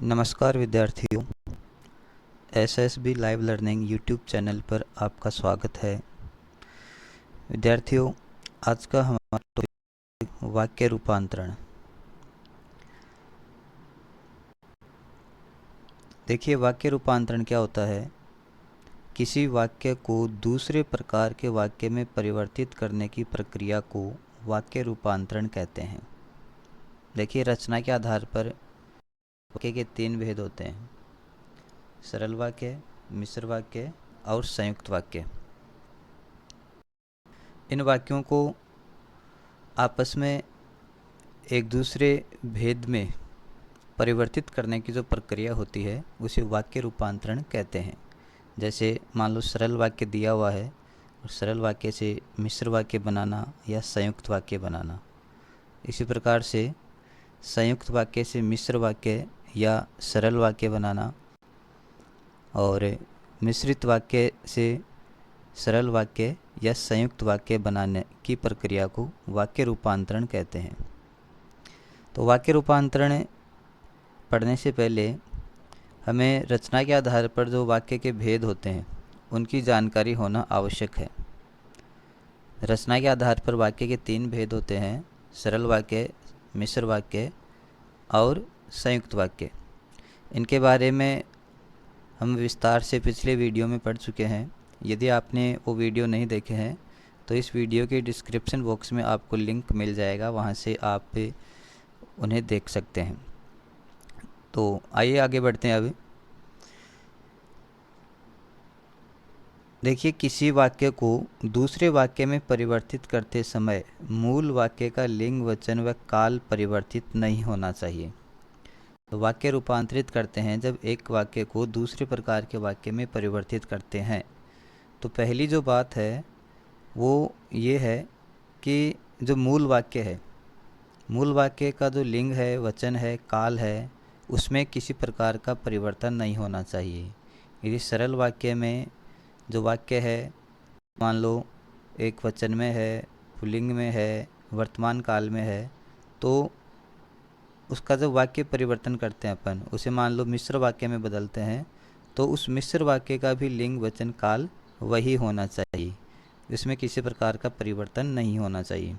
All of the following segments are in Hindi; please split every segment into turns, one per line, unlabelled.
नमस्कार विद्यार्थियों, SSB live learning YouTube channel पर आपका स्वागत है। विद्यार्थियों, आज का हमारा टॉपिक वाक्य रूपांतरण। देखिए, वाक्य रूपांतरण क्या होता है। किसी वाक्य को दूसरे प्रकार के वाक्य में परिवर्तित करने की प्रक्रिया को वाक्य रूपांतरण कहते हैं। देखिए, रचना के आधार पर वाक्य के 3 भेद होते हैं: सरल वाक्य, मिश्र वाक्य और संयुक्त वाक्य। इन वाक्यों को आपस में एक दूसरे भेद में परिवर्तित करने की जो प्रक्रिया होती है उसे वाक्य रूपांतरण कहते हैं। जैसे मान लो सरल वाक्य दिया हुआ है और सरल वाक्य से मिश्र वाक्य बनाना या संयुक्त वाक्य बनाना। इसी प्रकार से संयुक्त वाक्य से मिश्र वाक्य या सरल वाक्य बनाना और मिश्रित वाक्य से सरल वाक्य या संयुक्त वाक्य बनाने की प्रक्रिया को वाक्य रूपांतरण कहते हैं। तो वाक्य रूपांतरण पढ़ने से पहले हमें रचना के आधार पर जो वाक्य के भेद होते हैं उनकी जानकारी होना आवश्यक है। रचना के आधार पर वाक्य के 3 भेद होते हैं: सरल वाक्य, मिश्र वाक्य और संयुक्त वाक्य। इनके बारे में हम विस्तार से पिछले वीडियो में पढ़ चुके हैं। यदि आपने वो वीडियो नहीं देखे हैं तो इस वीडियो के डिस्क्रिप्शन बॉक्स में आपको लिंक मिल जाएगा, वहाँ से आप उन्हें देख सकते हैं। तो आइए आगे बढ़ते हैं। अभी देखिए, किसी वाक्य को दूसरे वाक्य में परिवर्तित करते समय मूल वाक्य का लिंग, वचन व काल परिवर्तित नहीं होना चाहिए। तो वाक्य रूपांतरित करते हैं जब एक वाक्य को दूसरे प्रकार के वाक्य में परिवर्तित करते हैं, तो पहली जो बात है वो ये है कि जो मूल वाक्य है, मूल वाक्य का जो लिंग है, वचन है, काल है, उसमें किसी प्रकार का परिवर्तन नहीं होना चाहिए। यदि सरल वाक्य में जो वाक्य है, मान लो एक वचन में है, पुल्लिंग में है, वर्तमान काल में है, तो उसका जो वाक्य परिवर्तन करते हैं अपन, उसे मान लो मिश्र वाक्य में बदलते हैं, तो उस मिश्र वाक्य का भी लिंग, वचन, काल वही होना चाहिए। इसमें किसी प्रकार का परिवर्तन नहीं होना चाहिए।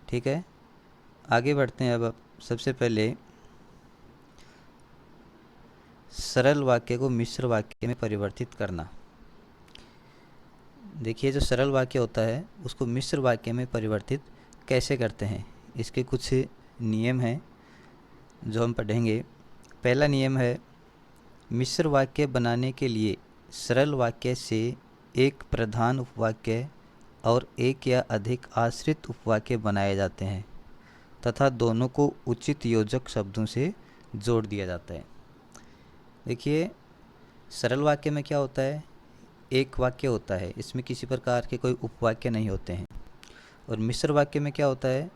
ठीक है, आगे बढ़ते हैं। अब सबसे पहले सरल वाक्य को मिश्र वाक्य में परिवर्तित करना। देखिए, जो सरल वाक्य होता है उसको मिश्र वाक्य में परिवर्तित कैसे करते हैं, इसके कुछ नियम हैं जो हम पढ़ेंगे। पहला नियम है, मिश्र वाक्य बनाने के लिए सरल वाक्य से एक प्रधान उपवाक्य और एक या अधिक आश्रित उपवाक्य बनाए जाते हैं तथा दोनों को उचित योजक शब्दों से जोड़ दिया जाता है। देखिए, सरल वाक्य में क्या होता है, एक वाक्य होता है, इसमें किसी प्रकार के कोई उपवाक्य नहीं होते हैं। और मिश्र वाक्य में क्या होता है,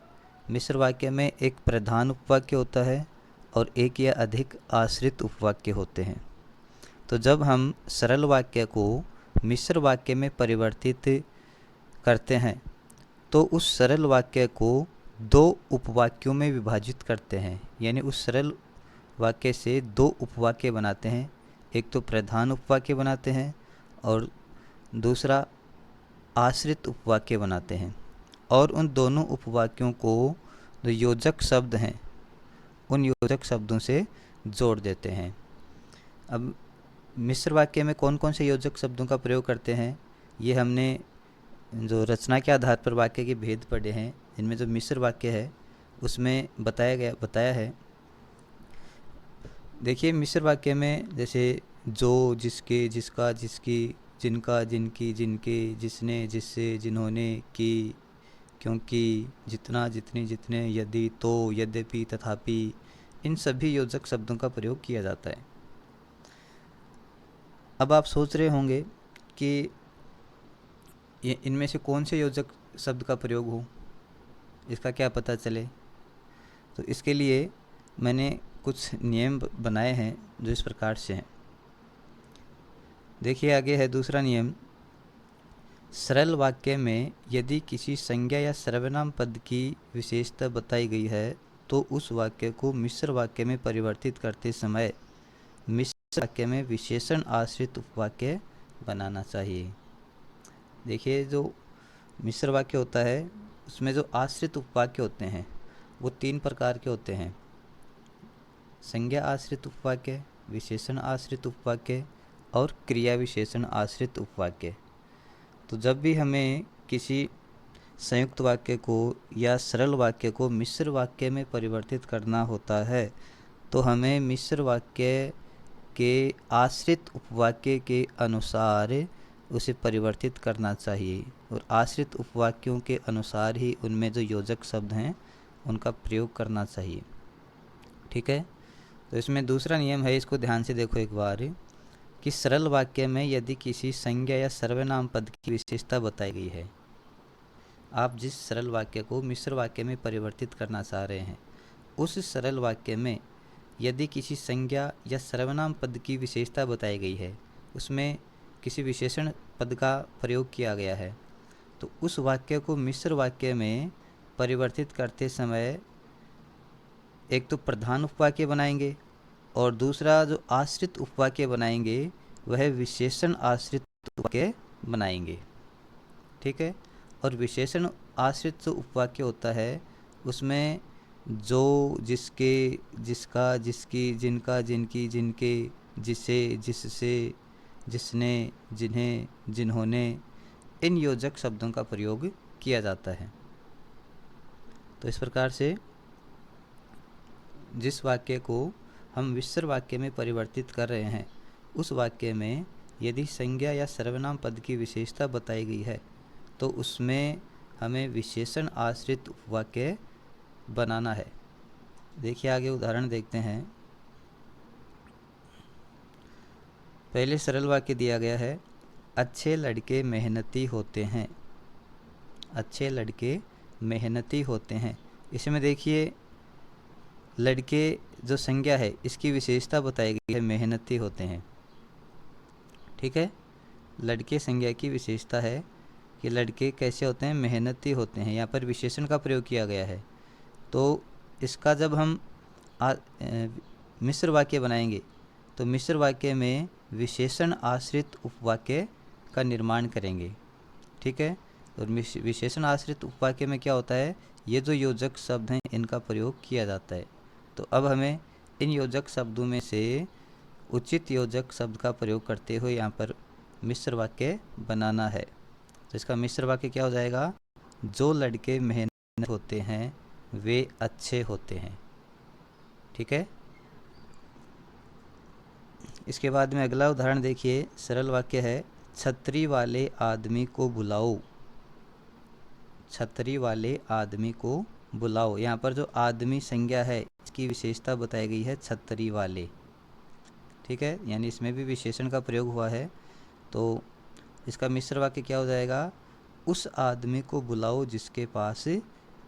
मिश्र वाक्य में एक प्रधान उपवाक्य होता है और एक या अधिक आश्रित उपवाक्य होते हैं। तो जब हम सरल वाक्य को मिश्र वाक्य में परिवर्तित करते हैं तो उस सरल वाक्य को 2 उपवाक्यों में विभाजित करते हैं, यानी उस सरल वाक्य से 2 उपवाक्य बनाते हैं। एक तो प्रधान उपवाक्य बनाते हैं और दूसरा आश्रित उपवाक्य बनाते हैं, और उन दोनों उपवाक्यों को जो योजक शब्द हैं उन योजक शब्दों से जोड़ देते हैं। अब मिश्र वाक्य में कौन कौन से योजक शब्दों का प्रयोग करते हैं, ये हमने जो रचना के आधार पर वाक्य के भेद पढ़े हैं, इनमें जो मिश्र वाक्य है उसमें बताया है। देखिए, मिश्र वाक्य में जैसे जो, जिसके, जिसका, जिसकी, जिनका, जिनकी, जिनके, जिसने, जिससे, जिन्होंने, की, क्योंकि, जितना, जितने, जितने, यदि, तो, यद्यपि, तथापि, इन सभी योजक शब्दों का प्रयोग किया जाता है। अब आप सोच रहे होंगे कि ये इनमें से कौन से योजक शब्द का प्रयोग हो, इसका क्या पता चले। तो इसके लिए मैंने कुछ नियम बनाए हैं जो इस प्रकार से हैं। देखिए, आगे है दूसरा नियम, सरल वाक्य में यदि किसी संज्ञा या सर्वनाम पद की विशेषता बताई गई है तो उस वाक्य को मिश्र वाक्य में परिवर्तित करते समय मिश्र वाक्य में विशेषण आश्रित उपवाक्य बनाना चाहिए। देखिए, जो मिश्र वाक्य होता है उसमें जो आश्रित उपवाक्य होते हैं वो 3 प्रकार के होते हैं: संज्ञा आश्रित उपवाक्य, विशेषण आश्रित उपवाक्य और क्रिया विशेषण आश्रित उपवाक्य। तो जब भी हमें किसी संयुक्त वाक्य को या सरल वाक्य को मिश्र वाक्य में परिवर्तित करना होता है तो हमें मिश्र वाक्य के आश्रित उपवाक्य के अनुसार उसे परिवर्तित करना चाहिए और आश्रित उपवाक्यों के अनुसार ही उनमें जो योजक शब्द हैं उनका प्रयोग करना चाहिए। ठीक है, तो इसमें दूसरा नियम है, इसको ध्यान से देखो एक बार, कि सरल वाक्य में यदि किसी संज्ञा या सर्वनाम पद की विशेषता बताई गई है, आप जिस सरल वाक्य को मिश्र वाक्य में परिवर्तित करना चाह रहे हैं उस सरल वाक्य में यदि किसी संज्ञा या सर्वनाम पद की विशेषता बताई गई है, उसमें किसी विशेषण पद का प्रयोग किया गया है, तो उस वाक्य को मिश्र वाक्य में परिवर्तित करते समय एक तो प्रधान उपवाक्य बनाएंगे और दूसरा जो आश्रित उपवाक्य बनाएंगे वह विशेषण आश्रित उपवाक्य बनाएंगे। ठीक है, और विशेषण आश्रित जो उपवाक्य होता है उसमें जो, जिसके, जिसका, जिसकी, जिनका, जिनकी, जिनके, जिसे, जिससे, जिसने, जिन्हें, जिन्होंने, इन योजक शब्दों का प्रयोग किया जाता है। तो इस प्रकार से जिस वाक्य को हम मिश्र वाक्य में परिवर्तित कर रहे हैं उस वाक्य में यदि संज्ञा या सर्वनाम पद की विशेषता बताई गई है तो उसमें हमें विशेषण आश्रित उपवाक्य बनाना है। देखिए, आगे उदाहरण देखते हैं। पहले सरल वाक्य दिया गया है, अच्छे लड़के मेहनती होते हैं। अच्छे लड़के मेहनती होते हैं। इसमें देखिए, लड़के जो संज्ञा है इसकी विशेषता बताई गई है, मेहनती होते हैं। ठीक है, लड़के संज्ञा की विशेषता है कि लड़के कैसे होते हैं, मेहनती होते हैं। यहाँ पर विशेषण का प्रयोग किया गया है, तो इसका जब हम मिश्र वाक्य बनाएंगे तो मिश्र वाक्य में विशेषण आश्रित उपवाक्य का निर्माण करेंगे। ठीक है, और विशेषण आश्रित उपवाक्य में क्या होता है, ये जो योजक शब्द हैं इनका प्रयोग किया जाता है। तो अब हमें इन योजक शब्दों में से उचित योजक शब्द का प्रयोग करते हुए यहाँ पर मिश्र वाक्य बनाना है। तो इसका मिश्र वाक्य क्या हो जाएगा, जो लड़के मेहनत होते हैं वे अच्छे होते हैं। ठीक है, इसके बाद में अगला उदाहरण देखिए, सरल वाक्य है, छतरी वाले आदमी को बुलाओ। छतरी वाले आदमी को बुलाओ। यहाँ पर जो आदमी संज्ञा है इसकी विशेषता बताई गई है छतरी वाले। ठीक है, यानी इसमें भी विशेषण का प्रयोग हुआ है। तो इसका मिश्र वाक्य क्या हो जाएगा, उस आदमी को बुलाओ जिसके पास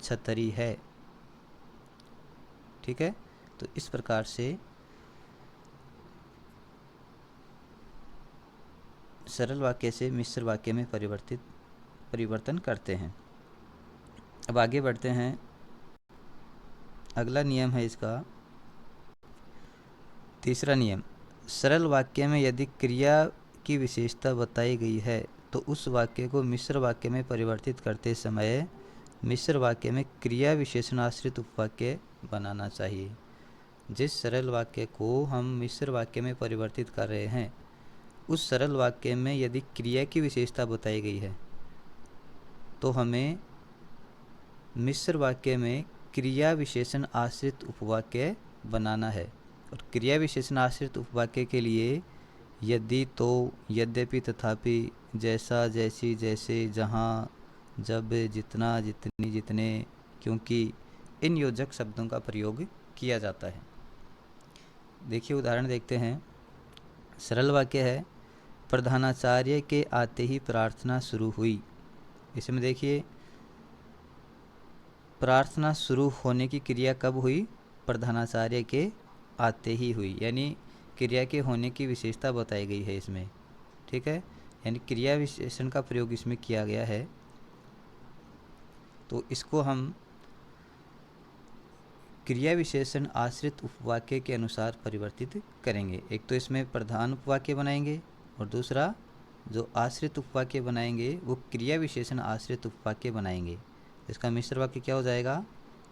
छतरी है। ठीक है, तो इस प्रकार से सरल वाक्य से मिश्र वाक्य में परिवर्तन करते हैं। अब आगे बढ़ते हैं। अगला नियम है इसका तीसरा नियम, सरल वाक्य में यदि क्रिया की विशेषता बताई गई है तो उस वाक्य को मिश्र वाक्य में परिवर्तित करते समय मिश्र वाक्य में क्रिया विशेषणाश्रित उपवाक्य बनाना चाहिए। जिस सरल वाक्य को हम मिश्र वाक्य में परिवर्तित कर रहे हैं उस सरल वाक्य में यदि क्रिया की विशेषता बताई गई है तो हमें मिश्र वाक्य में क्रिया विशेषण आश्रित उपवाक्य बनाना है। और क्रिया विशेषण आश्रित उपवाक्य के लिए यदि, तो, यद्यपि, तथापि, जैसा, जैसी, जैसे, जहाँ, जब, जितना, जितनी, जितने, क्योंकि, इन योजक शब्दों का प्रयोग किया जाता है। देखिए, उदाहरण देखते हैं। सरल वाक्य है, प्रधानाचार्य के आते ही प्रार्थना शुरू हुई। इसमें देखिए, प्रार्थना शुरू होने की क्रिया कब हुई, प्रधानाचार्य के आते ही हुई, यानी क्रिया के होने की विशेषता बताई गई है इसमें। ठीक है, यानी क्रिया विशेषण का प्रयोग इसमें किया गया है। तो इसको हम क्रिया विशेषण आश्रित उपवाक्य के अनुसार परिवर्तित करेंगे। एक तो इसमें प्रधान उपवाक्य बनाएंगे और दूसरा जो आश्रित उपवाक्य बनाएंगे वो क्रिया विशेषण आश्रित उपवाक्य बनाएंगे। इसका मिश्र वाक्य क्या हो जाएगा?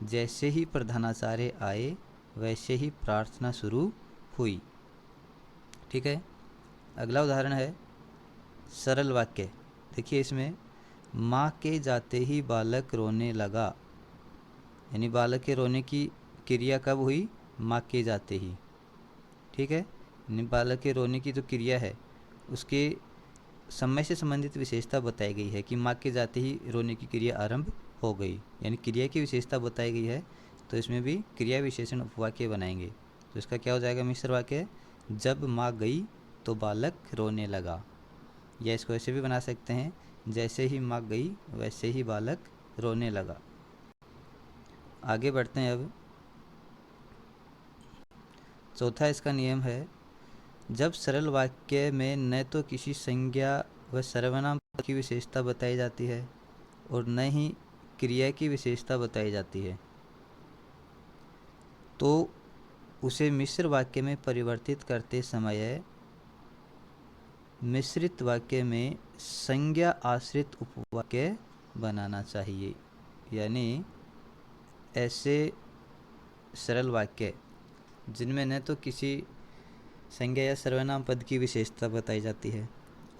जैसे ही प्रधानाचार्य आए वैसे ही प्रार्थना शुरू हुई। ठीक है। अगला उदाहरण है सरल वाक्य। देखिए इसमें माँ के जाते ही बालक रोने लगा, यानी बालक के रोने की क्रिया कब हुई? माँ के जाते ही। ठीक है। यानी बालक के रोने की जो क्रिया है उसके समय से संबंधित विशेषता बताई गई है कि माँ के जाते ही रोने की क्रिया आरंभ हो गई, यानी क्रिया की विशेषता बताई गई है। तो इसमें भी क्रिया विशेषण उपवाक्य बनाएंगे। तो इसका क्या हो जाएगा मिश्र वाक्य? जब माँ गई तो बालक रोने लगा। या इसको ऐसे भी बना सकते हैं, जैसे ही माँ गई वैसे ही बालक रोने लगा। आगे बढ़ते हैं। अब चौथा इसका नियम है, जब सरल वाक्य में न तो किसी संज्ञा व सर्वनाम की विशेषता बताई जाती है और न ही क्रिया की विशेषता बताई जाती है, तो उसे मिश्र वाक्य में परिवर्तित करते समय मिश्रित वाक्य में संज्ञा आश्रित उपवाक्य बनाना चाहिए। यानी ऐसे सरल वाक्य जिनमें न तो किसी संज्ञा या सर्वनाम पद की विशेषता बताई जाती है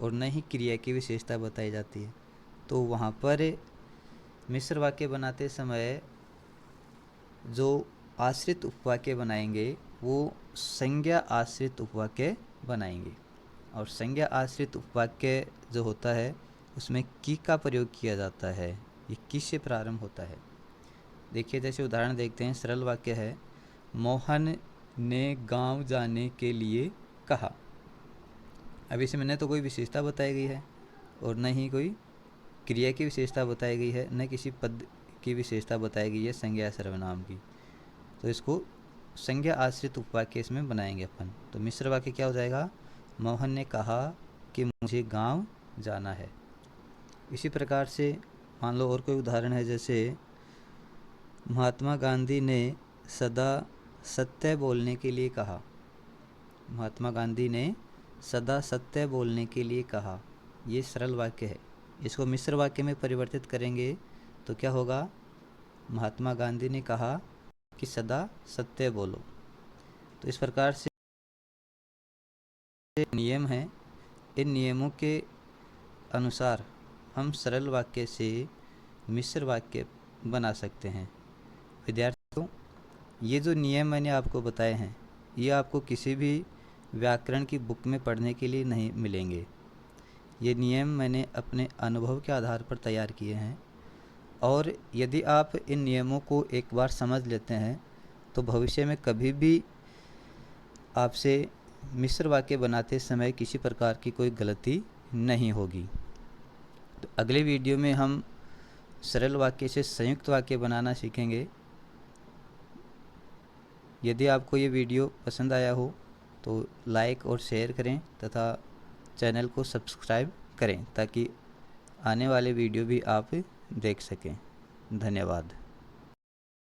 और न ही क्रिया की विशेषता बताई जाती है, तो वहाँ पर मिश्र वाक्य बनाते समय जो आश्रित उपवाक्य बनाएंगे वो संज्ञा आश्रित उपवाक्य बनाएंगे। और संज्ञा आश्रित उपवाक्य जो होता है उसमें की का प्रयोग किया जाता है। ये की से प्रारंभ होता है। देखिए जैसे उदाहरण देखते हैं। सरल वाक्य है, मोहन ने गांव जाने के लिए कहा। अब इसमें न तो कोई विशेषता बताई गई है और न ही कोई क्रिया की विशेषता बताई गई है, न किसी पद की विशेषता बताई गई है संज्ञा सर्वनाम की। तो इसको संज्ञा आश्रित उपवाक्य इसमें बनाएंगे अपन। तो मिश्र वाक्य क्या हो जाएगा? मोहन ने कहा कि मुझे गांव जाना है। इसी प्रकार से मान लो और कोई उदाहरण है, जैसे महात्मा गांधी ने सदा सत्य बोलने के लिए कहा। महात्मा गांधी ने सदा सत्य बोलने के लिए कहा। ये सरल वाक्य है। इसको मिश्र वाक्य में परिवर्तित करेंगे तो क्या होगा? महात्मा गांधी ने कहा कि सदा सत्य बोलो। तो इस प्रकार से नियम हैं। इन नियमों के अनुसार हम सरल वाक्य से मिश्र वाक्य बना सकते हैं। विद्यार्थियों, ये जो नियम मैंने आपको बताए हैं ये आपको किसी भी व्याकरण की बुक में पढ़ने के लिए नहीं मिलेंगे। ये नियम मैंने अपने अनुभव के आधार पर तैयार किए हैं, और यदि आप इन नियमों को एक बार समझ लेते हैं तो भविष्य में कभी भी आपसे मिश्र वाक्य बनाते समय किसी प्रकार की कोई गलती नहीं होगी। तो अगले वीडियो में हम सरल वाक्य से संयुक्त वाक्य बनाना सीखेंगे। यदि आपको ये वीडियो पसंद आया हो तो लाइक और शेयर करें तथा चैनल को सब्सक्राइब करें ताकि आने वाले वीडियो भी आप देख सकें। धन्यवाद।